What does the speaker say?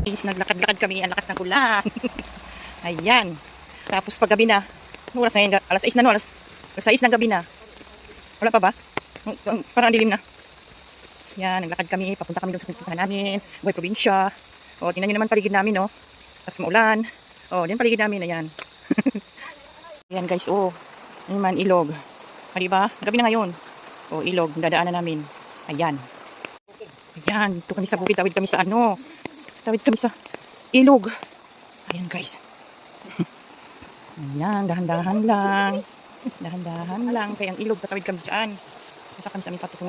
Guys, naglakad-lakad kami, ang lakas ng ulan. Ayan. Tapos paggabi na, oras na yun, alas 6 na no, alas 6 ng gabi na. Wala pa ba? Parang dilim na. Yan, naglakad kami, papunta kami doon sa pinuntahan namin, buhay probinsya. O, tingnan nyo naman paligid namin, no. Tapos maulan. O, din paligid namin, ayan. Ayan guys, oh. Ayan man, ilog. Ah, diba? Gabi na ngayon. O, ilog, dadaanan namin. Ayan. Ayan, dito kami sa bukid, tawid kami sa ano. Tawid kami sa ilog. Ayan guys. Ayan, dahan-dahan lang. Dahan-dahan lang. Kaya ang ilog, tatawid kami dyan. Punta kami sa aming patutungo.